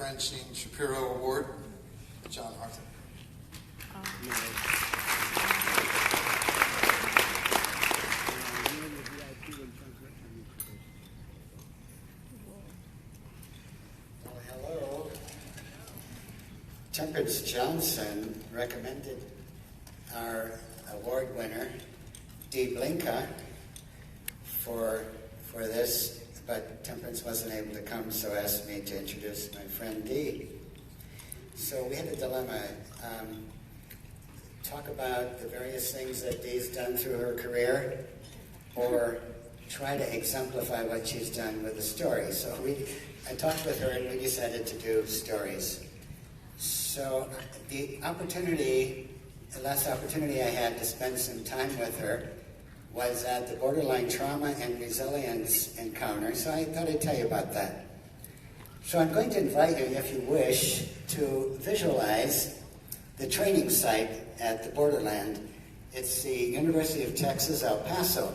Francine Shapiro Award, John Arthur. Hello. Temperance Johnson recommended our award winner, Dee Blinka, for this, but Temperance wasn't able to come, so asked me to introduce my friend Dee. So we had a dilemma. Talk about the various things that Dee's done through her career, or try to exemplify what she's done with a story. So I talked with her and we decided to do stories. So the last opportunity I had to spend some time with her was at the Borderline Trauma and Resilience Encounter, so I thought I'd tell you about that. So I'm going to invite you, if you wish, to visualize the training site at the Borderland. It's the University of Texas, El Paso.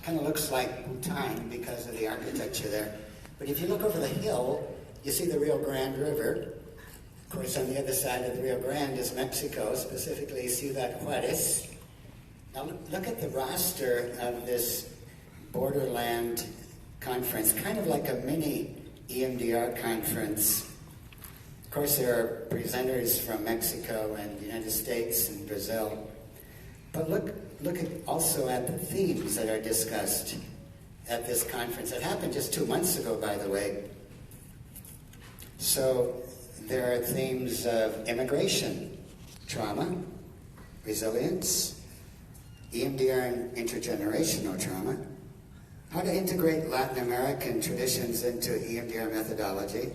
Kind of looks like Bhutan because of the architecture there. But if you look over the hill, you see the Rio Grande River. Of course, on the other side of the Rio Grande is Mexico, specifically Ciudad Juarez. Now look at the roster of this Borderland conference, kind of like a mini EMDR conference. Of course, there are presenters from Mexico and the United States and Brazil. But look also at the themes that are discussed at this conference. It happened just 2 months ago, by the way. So there are themes of immigration, trauma, resilience, EMDR and intergenerational trauma, how to integrate Latin American traditions into EMDR methodology,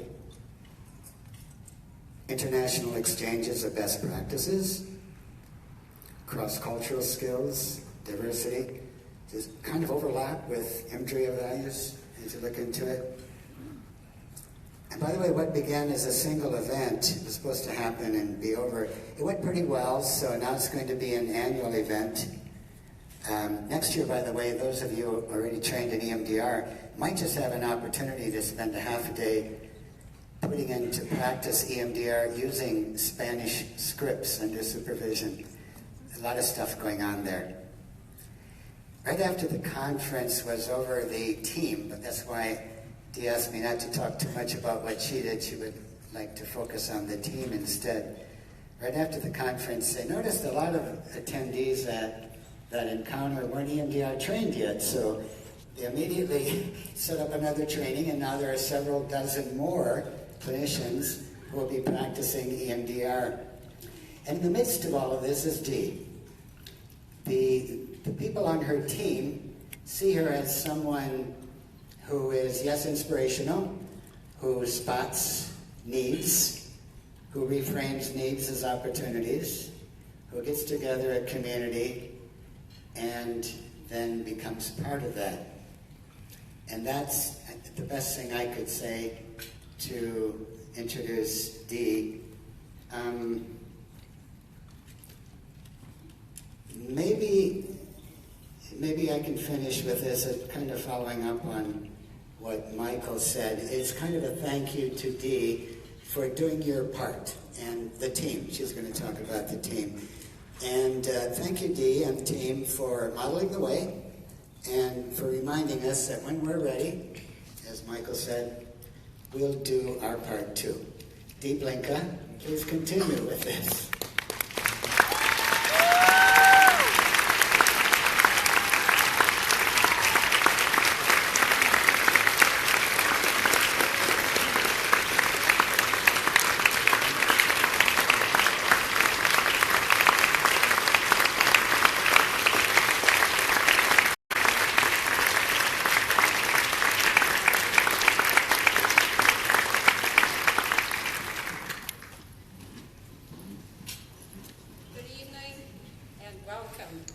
international exchanges of best practices, cross-cultural skills, diversity, just kind of overlap with EMDRIA values as you look into it. And by the way, what began as a single event was supposed to happen and be over. It went pretty well, so now it's going to be an annual event. Next year, by the way, those of you already trained in EMDR might just have an opportunity to spend a half a day putting into practice EMDR using Spanish scripts under supervision. A lot of stuff going on there. Right after the conference was over, the team, but that's why Dee asked me not to talk too much about what she did. She would like to focus on the team instead. Right after the conference, they noticed a lot of attendees at that encounter weren't EMDR trained yet, so they immediately set up another training, and now there are several dozen more clinicians who will be practicing EMDR. And in the midst of all of this is Dee. The people on her team see her as someone who is, yes, inspirational, who spots needs, who reframes needs as opportunities, who gets together a community, and then becomes part of that. And that's the best thing I could say to introduce Dee. Maybe I can finish with this, kind of following up on what Michael said. It's kind of a thank you to Dee for doing your part, and the team. She's going to talk about the team. And thank you, Dee and team, for modeling the way and for reminding us that when we're ready, as Michael said, we'll do our part too. Dee Blinka, please continue with this.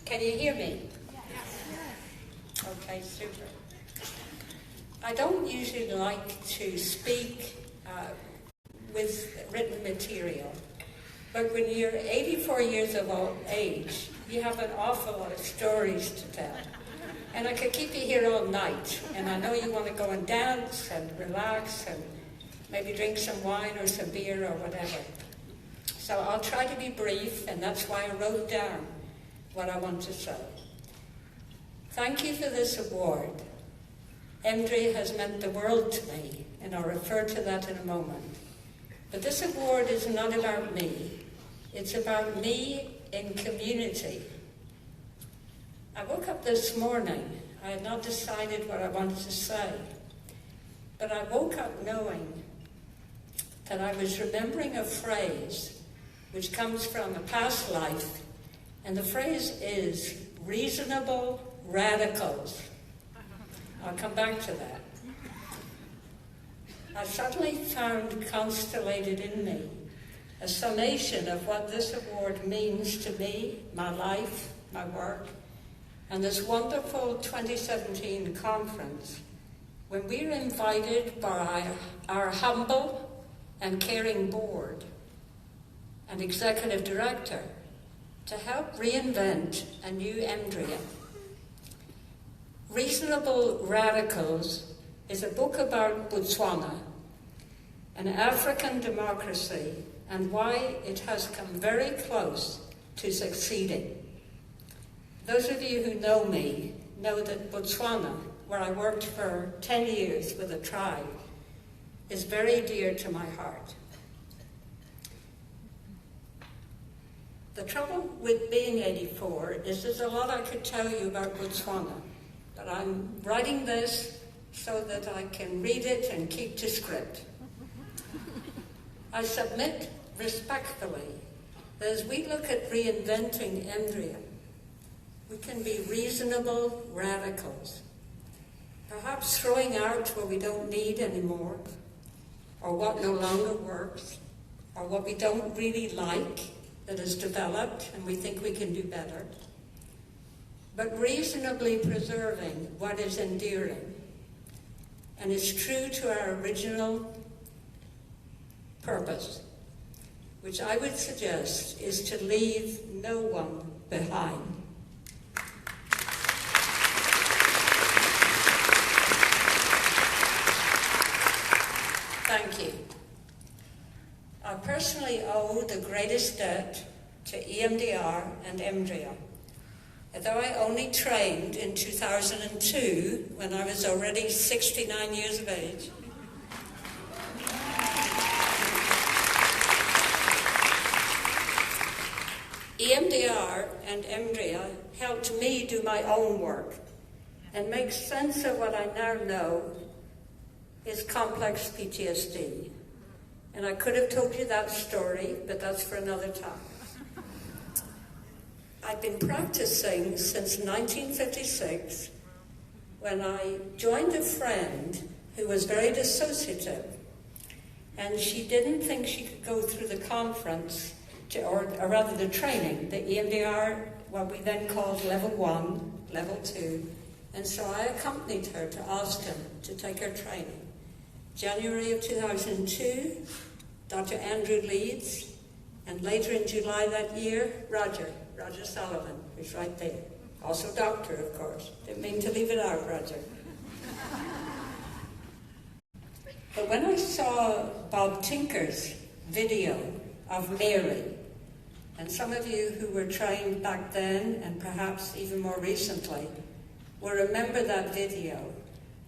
Can you hear me? Okay, super. I don't usually like to speak with written material, but when you're 84 years of age, you have an awful lot of stories to tell. And I could keep you here all night, and I know you want to go and dance and relax and maybe drink some wine or some beer or whatever. So I'll try to be brief, and that's why I wrote down what I want to say. Thank you for this award. EMDRIA has meant the world to me, and I'll refer to that in a moment. But this award is not about me. It's about me in community. I woke up this morning. I had not decided what I wanted to say, but I woke up knowing that I was remembering a phrase which comes from a past life, and the phrase is reasonable radicals. I'll come back to that. I suddenly found constellated in me a summation of what this award means to me, my life, my work, and this wonderful 2017 conference, when we were invited by our humble and caring board and executive director to help reinvent a new EMDRIA. Reasonable Radicals is a book about Botswana, an African democracy, and why it has come very close to succeeding. Those of you who know me know that Botswana, where I worked for 10 years with a tribe, is very dear to my heart. The trouble with being 84 is there's a lot I could tell you about Botswana, but I'm writing this so that I can read it and keep to script. I submit respectfully that as we look at reinventing EMDRIA, we can be reasonable radicals, perhaps throwing out what we don't need anymore, or what no longer works, or what we don't really like that has developed and we think we can do better, but reasonably preserving what is endearing and is true to our original purpose, which I would suggest is to leave no one behind. Thank you. I personally owe the greatest debt to EMDR and EMDRIA. Although I only trained in 2002, when I was already 69 years of age, EMDR and EMDRIA helped me do my own work and make sense of what I now know is complex PTSD. And I could have told you that story, but that's for another time. I've been practicing since 1956, when I joined a friend who was very dissociative, and she didn't think she could go through the conference, or rather the training, the EMDR, what we then called level 1, level 2, and so I accompanied her to Austin to take her training. January of 2002, Dr. Andrew Leeds, and later in July that year, Roger Sullivan, who's right there. Also doctor, of course. Didn't mean to leave it out, Roger. But when I saw Bob Tinker's video of Mary, and some of you who were trained back then, and perhaps even more recently, will remember that video.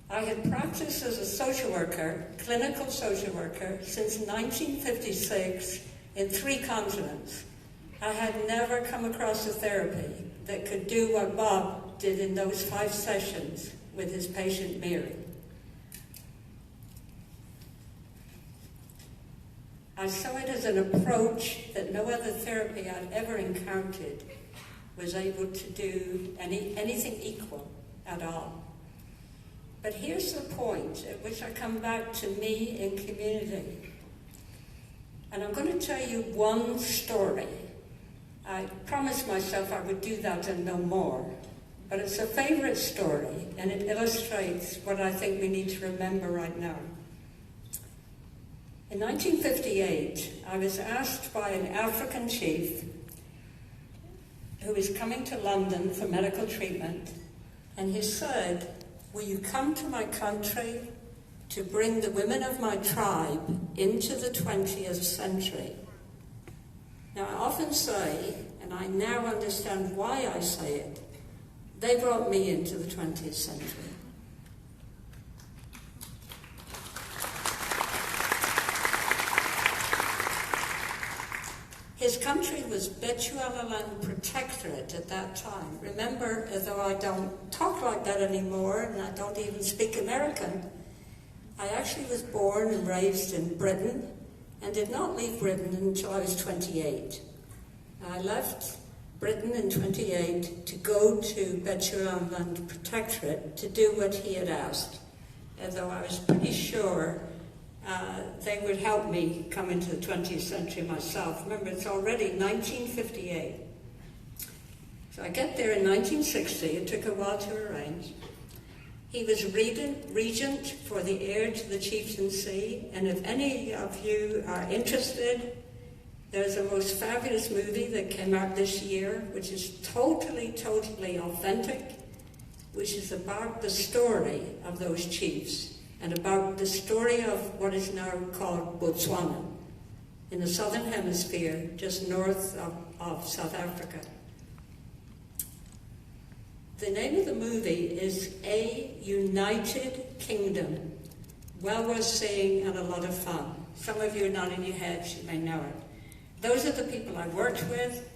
I had practiced as a social worker, clinical social worker, since 1956 in 3 continents. I had never come across a therapy that could do what Bob did in those 5 sessions with his patient Mary. I saw it as an approach that no other therapy I'd ever encountered was able to do anything equal at all. But here's the point at which I come back to me in community. And I'm going to tell you one story. I promised myself I would do that and no more. But it's a favorite story, and it illustrates what I think we need to remember right now. In 1958, I was asked by an African chief who was coming to London for medical treatment, and he said, "Will you come to my country to bring the women of my tribe into the 20th century. Now, I often say, and I now understand why I say it, they brought me into the 20th century. His country was Bechuanaland Protectorate at that time. Remember, although I don't talk like that anymore, and I don't even speak American, I actually was born and raised in Britain, and did not leave Britain until I was 28. I left Britain in 28 to go to Bechuanaland Protectorate to do what he had asked, although I was pretty sure they would help me come into the 20th century myself. Remember, it's already 1958. So I get there in 1960. It took a while to arrange. He was regent for the heir to the chieftaincy, and if any of you are interested, there's a most fabulous movie that came out this year, which is totally, totally authentic, which is about the story of those chiefs, and about the story of what is now called Botswana, in the southern hemisphere, just north of South Africa. The name of the movie is A United Kingdom. Well worth seeing and a lot of fun. Some of you are nodding your heads, you may know it. Those are the people I worked with.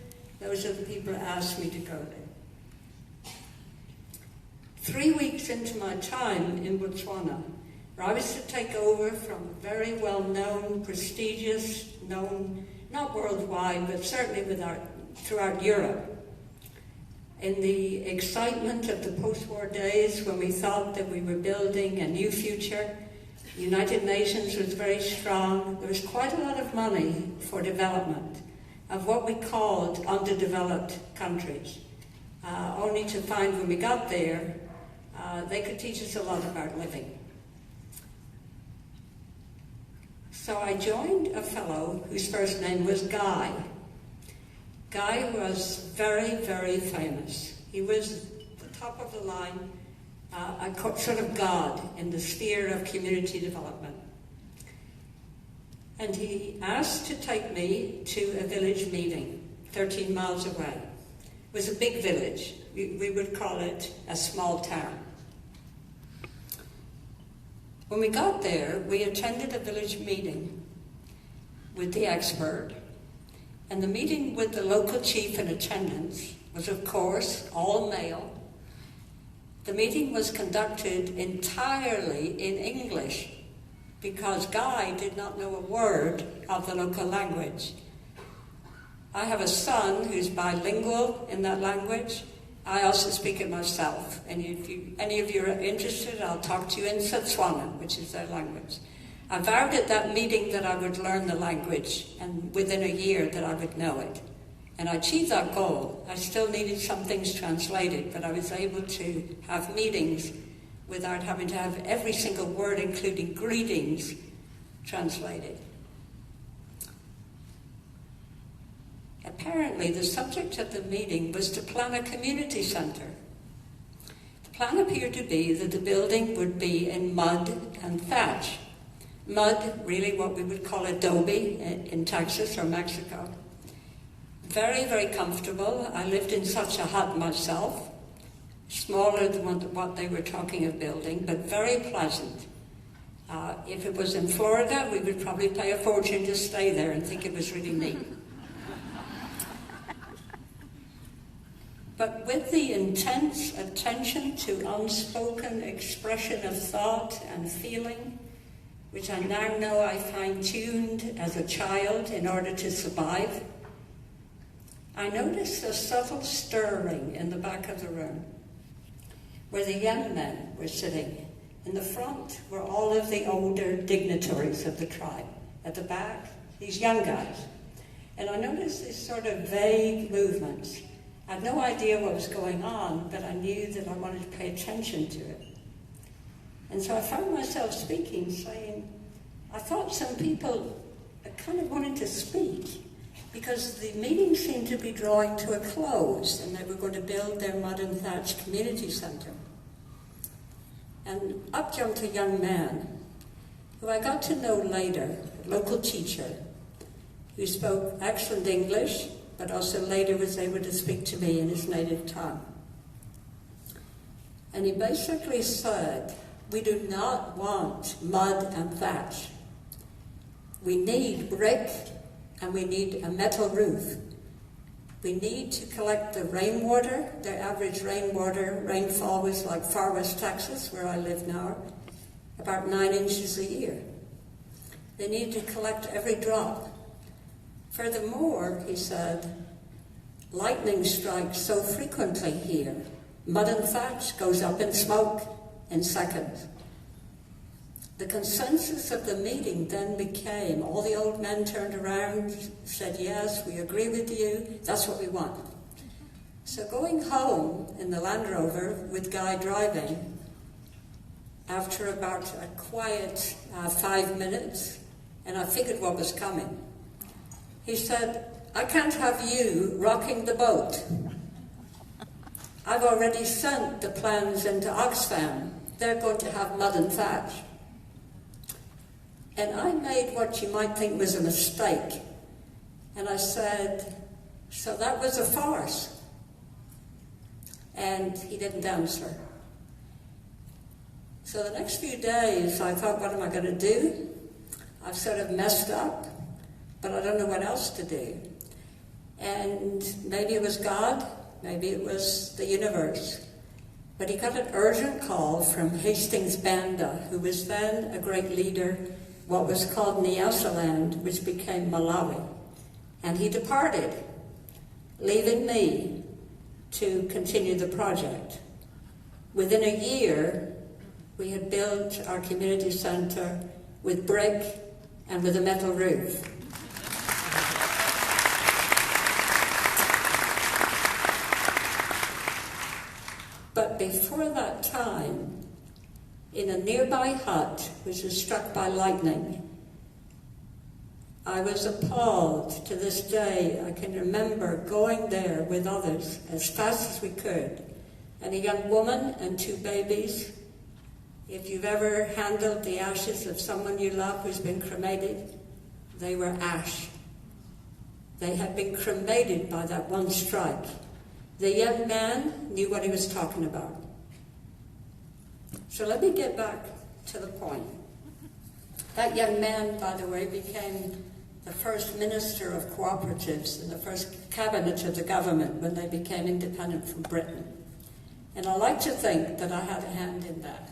Those are the people who asked me to go there. 3 weeks into my time in Botswana, where I was to take over from a very well-known, prestigious, known, not worldwide, but certainly throughout Europe, in the excitement of the post-war days when we thought that we were building a new future. The United Nations was very strong. There was quite a lot of money for development of what we called underdeveloped countries, only to find when we got there, they could teach us a lot about living. So I joined a fellow whose first name was Guy. Guy was very, very famous. He was the top of the line, a sort of god in the sphere of community development. And he asked to take me to a village meeting 13 miles away. It was a big village. We would call it a small town. When we got there, we attended a village meeting with the expert. And the meeting with the local chief in attendance was, of course, all male. The meeting was conducted entirely in English because Guy did not know a word of the local language. I have a son who's bilingual in that language. I also speak it myself. And if any of you are interested, I'll talk to you in Setswana, which is their language. I vowed at that meeting that I would learn the language, and within a year that I would know it. And I achieved that goal. I still needed some things translated, but I was able to have meetings without having to have every single word, including greetings, translated. Apparently, the subject of the meeting was to plan a community center. The plan appeared to be that the building would be in mud and thatch. Mud, really what we would call adobe in Texas or Mexico. Very, very comfortable. I lived in such a hut myself, smaller than what they were talking of building, but very pleasant. If it was in Florida, we would probably pay a fortune to stay there and think it was really neat. But with the intense attention to unspoken expression of thought and feeling, which I now know I fine-tuned as a child in order to survive, I noticed a subtle stirring in the back of the room, where the young men were sitting. In the front were all of the older dignitaries of the tribe. At the back, these young guys. And I noticed these sort of vague movements. I had no idea what was going on, but I knew that I wanted to pay attention to it. And so I found myself speaking, saying, I thought some people kind of wanted to speak because the meeting seemed to be drawing to a close and they were going to build their mud and thatch community center. And up jumped a young man who I got to know later, a local teacher, who spoke excellent English, but also later was able to speak to me in his native tongue. And he basically said, we do not want mud and thatch. We need brick and we need a metal roof. We need to collect the rainwater. The average rainfall was like far west Texas, where I live now, about 9 inches a year. They need to collect every drop. Furthermore, he said, lightning strikes so frequently here. Mud and thatch goes up in smoke in seconds. The consensus of the meeting then became, all the old men turned around, said, yes, we agree with you, that's what we want. So going home in the Land Rover with Guy driving, after about a quiet 5 minutes, and I figured what was coming, he said, I can't have you rocking the boat. I've already sent the plans into Oxfam. They're going to have mud and thatch. And I made what you might think was a mistake. And I said, so that was a farce. And he didn't answer. So the next few days, I thought, what am I going to do? I've sort of messed up, but I don't know what else to do. And maybe it was God, maybe it was the universe. But he got an urgent call from Hastings Banda, who was then a great leader, what was called Nyasaland, which became Malawi. And he departed, leaving me to continue the project. Within a year, we had built our community center with brick and with a metal roof. But before that time, in a nearby hut, which was struck by lightning, I was appalled. To this day, I can remember going there with others as fast as we could, and a young woman and 2 babies. If you've ever handled the ashes of someone you love who's been cremated, they were ash. They had been cremated by that one strike. The young man knew what he was talking about. So let me get back to the point. That young man, by the way, became the first minister of cooperatives in the first cabinet of the government when they became independent from Britain. And I like to think that I had a hand in that.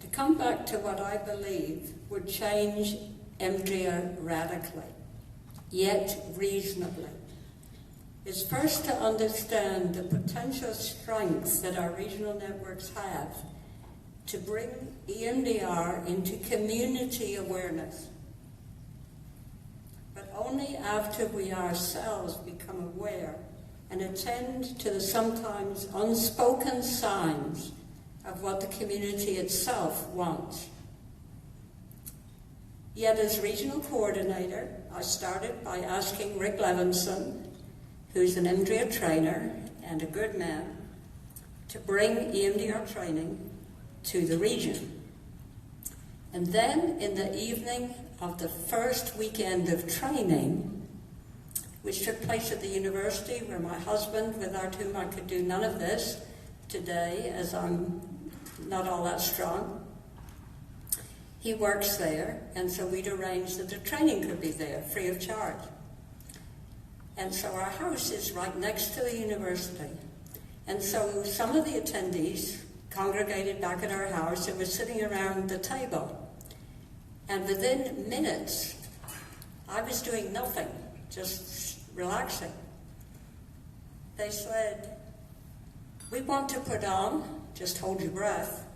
To come back to what I believe would change EMDRIA radically, yet reasonably, is first to understand the potential strengths that our regional networks have to bring EMDR into community awareness. But only after we ourselves become aware and attend to the sometimes unspoken signs of what the community itself wants. Yet as regional coordinator, I started by asking Rick Levinson, who's an EMDRIA trainer and a good man, to bring EMDR training to the region. And then in the evening of the first weekend of training, which took place at the university where my husband, without whom I could do none of this today, as I'm not all that strong, he works there, and so we'd arranged that the training could be there, free of charge. And so our house is right next to the university. And so some of the attendees congregated back at our house and were sitting around the table. And within minutes, I was doing nothing, just relaxing. They said, we want to put on, just hold your breath,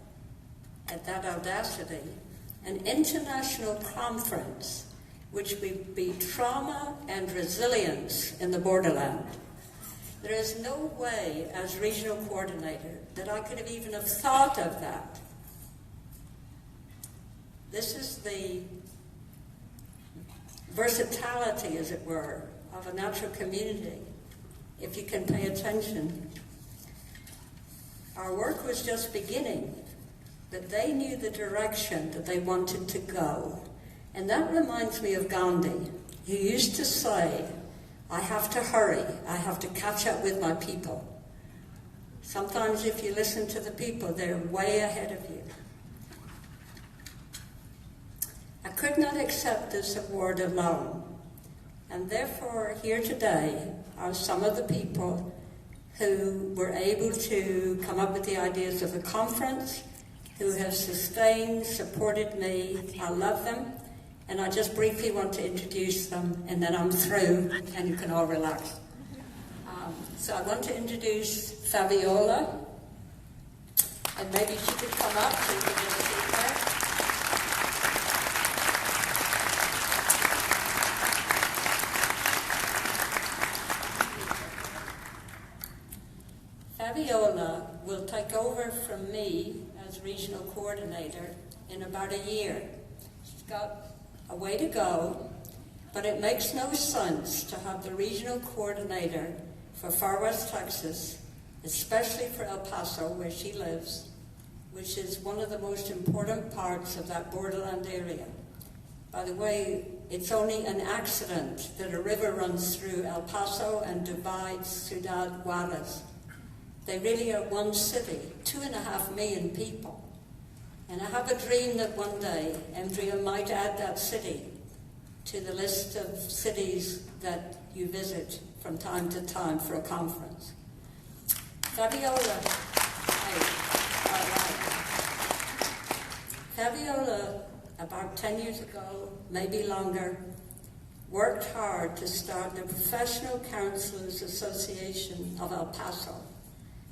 at that audacity, an international conference which would be trauma and resilience in the borderland. There is no way, as regional coordinator, that I could have even have thought of that. This is the versatility, as it were, of a natural community, if you can pay attention. Our work was just beginning, but they knew the direction that they wanted to go. And that reminds me of Gandhi, who used to say, I have to hurry, I have to catch up with my people. Sometimes if you listen to the people, they're way ahead of you. I could not accept this award alone, and therefore here today are some of the people who were able to come up with the ideas of the conference, who have sustained, supported me. I love them, and I just briefly want to introduce them, and then I'm through, and you can all relax. So I want to introduce Fabiola, and maybe she could come up so you can get a seat there. Fabiola will take over from me as regional coordinator in about a year. She's got a way to go, but it makes no sense to have the regional coordinator for Far West Texas, especially for El Paso, where she lives, which is one of the most important parts of that borderland area. By the way, it's only an accident that a river runs through El Paso and divides Ciudad Juarez. They really are one city, 2.5 million people. And I have a dream that one day EMDRIA might add that city to the list of cities that you visit from time to time for a conference. Fabiola, Fabiola, about 10 years ago, maybe longer, worked hard to start the Professional Counselors Association of El Paso.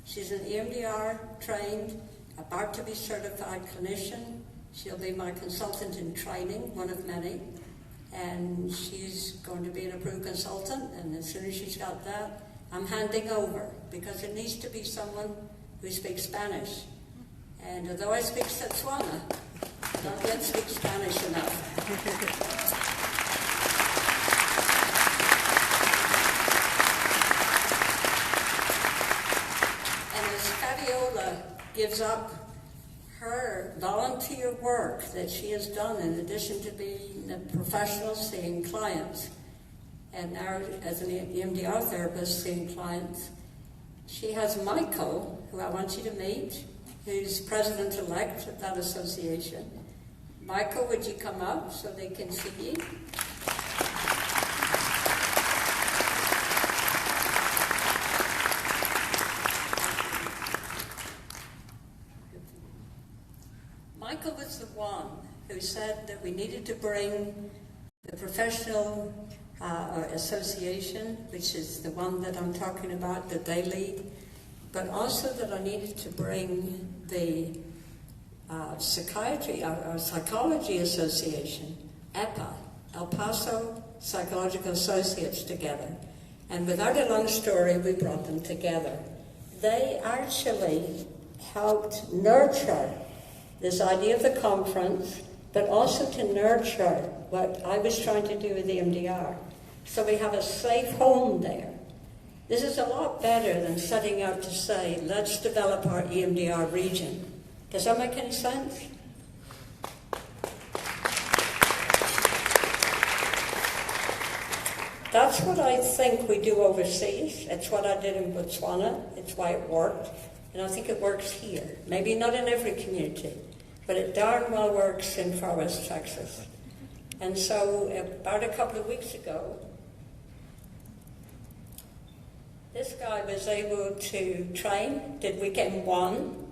She's an EMDR trained, about to be certified clinician. She'll be my consultant in training, one of many. And she's going to be an approved consultant, and as soon as she's got that, I'm handing over, because it needs to be someone who speaks Spanish. And although I speak Setswana, I don't yet speak Spanish enough. And as Fabiola gives up her volunteer work that she has done in addition to being a professional seeing clients, and now as an EMDR therapist seeing clients, she has Michael, who I want you to meet, who's president-elect of that association. Michael, would you come up so they can see you? Michael was the one who said that we needed to bring the professional association, which is the one that I'm talking about, that they lead, but also that I needed to bring the Psychology Association, EPA, El Paso Psychological Associates, together. And without a long story, we brought them together. They actually helped nurture this idea of the conference, but also to nurture what I was trying to do with the EMDR. So we have a safe home there. This is a lot better than setting out to say, let's develop our EMDR region. Does that make any sense? That's what I think we do overseas. It's what I did in Botswana. It's why it worked. And I think it works here. Maybe not in every community, but it darn well works in Far West Texas. And so about a couple of weeks ago, this guy was able to train, did weekend 1.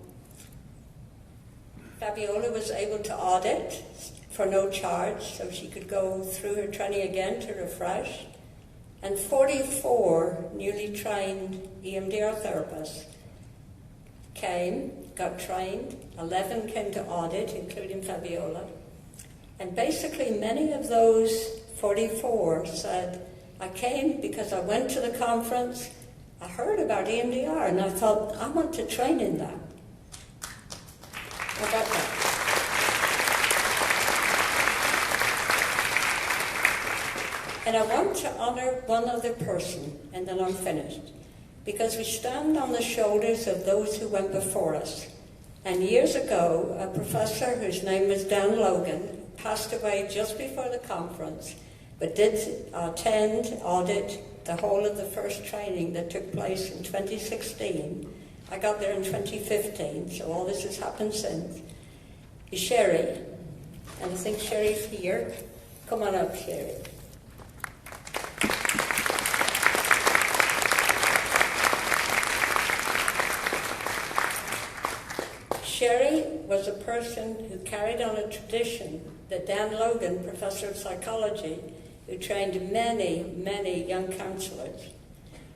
Fabiola was able to audit for no charge, so she could go through her training again to refresh. And 44 newly trained EMDR therapists came, got trained. 11 came to audit, including Fabiola. And basically many of those 44 said, I came because I went to the conference, I heard about EMDR, and I thought, I want to train in that. How about that? And I want to honor one other person, and then I'm finished. because we stand on the shoulders of those who went before us. And years ago, a professor whose name was Dan Logan passed away just before the conference, but did audit the whole of the first training that took place in 2016. I got there in 2015, so all this has happened since. Is Sherry, and I think Sherry's here. Come on up, Sherry. Sherry was a person who carried on a tradition that Dan Logan, professor of psychology, who trained many, many young counselors,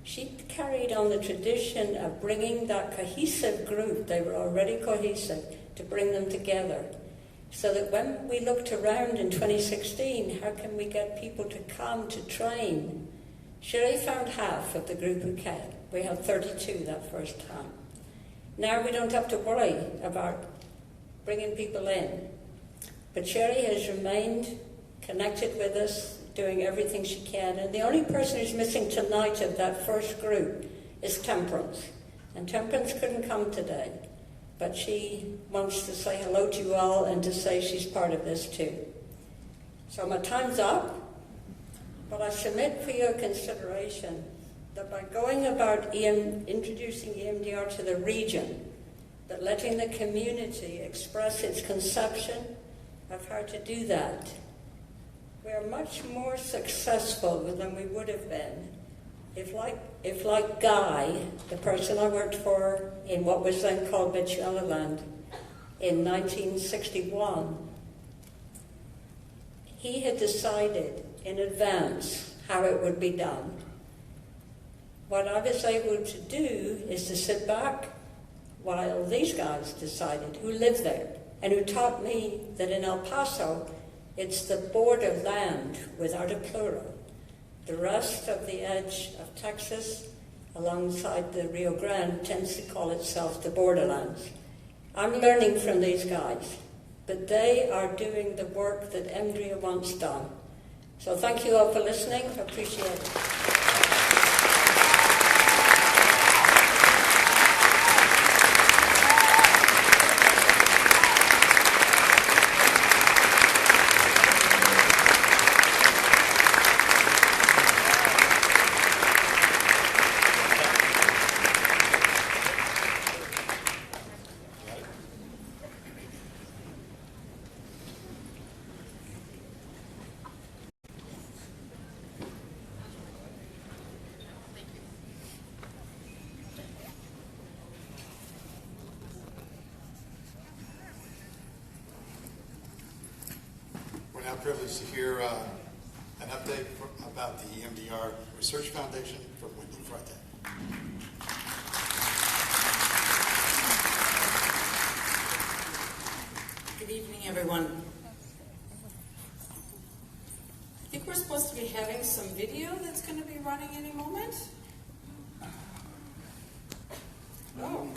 she carried on the tradition of bringing that cohesive group, they were already cohesive, to bring them together. So that when we looked around in 2016, how can we get people to come to train? Sherry found half of the group who came. We had 32 that first time. Now we don't have to worry about bringing people in. But Sherry has remained connected with us, doing everything she can. And the only person who's missing tonight of that first group is Temperance. And Temperance couldn't come today. But she wants to say hello to you all and to say she's part of this too. So my time's up. But I submit for your consideration that by going about introducing EMDR to the region, that letting the community express its conception of how to do that, we are much more successful than we would have been if like Guy, the person I worked for in what was then called Bechuanaland in 1961, he had decided in advance how it would be done. What I was able to do is to sit back while these guys decided, who lived there, and who taught me that in El Paso, it's the borderland without a plural. The rest of the edge of Texas, alongside the Rio Grande, tends to call itself the borderlands. I'm learning from these guys, but they are doing the work that EMDRIA wants done. So thank you all for listening. I appreciate it. We're now privileged to hear an update about the EMDR Research Foundation from Wendy Friday. Good evening, everyone. I think we're supposed to be having some video that's going to be running any moment. Oh.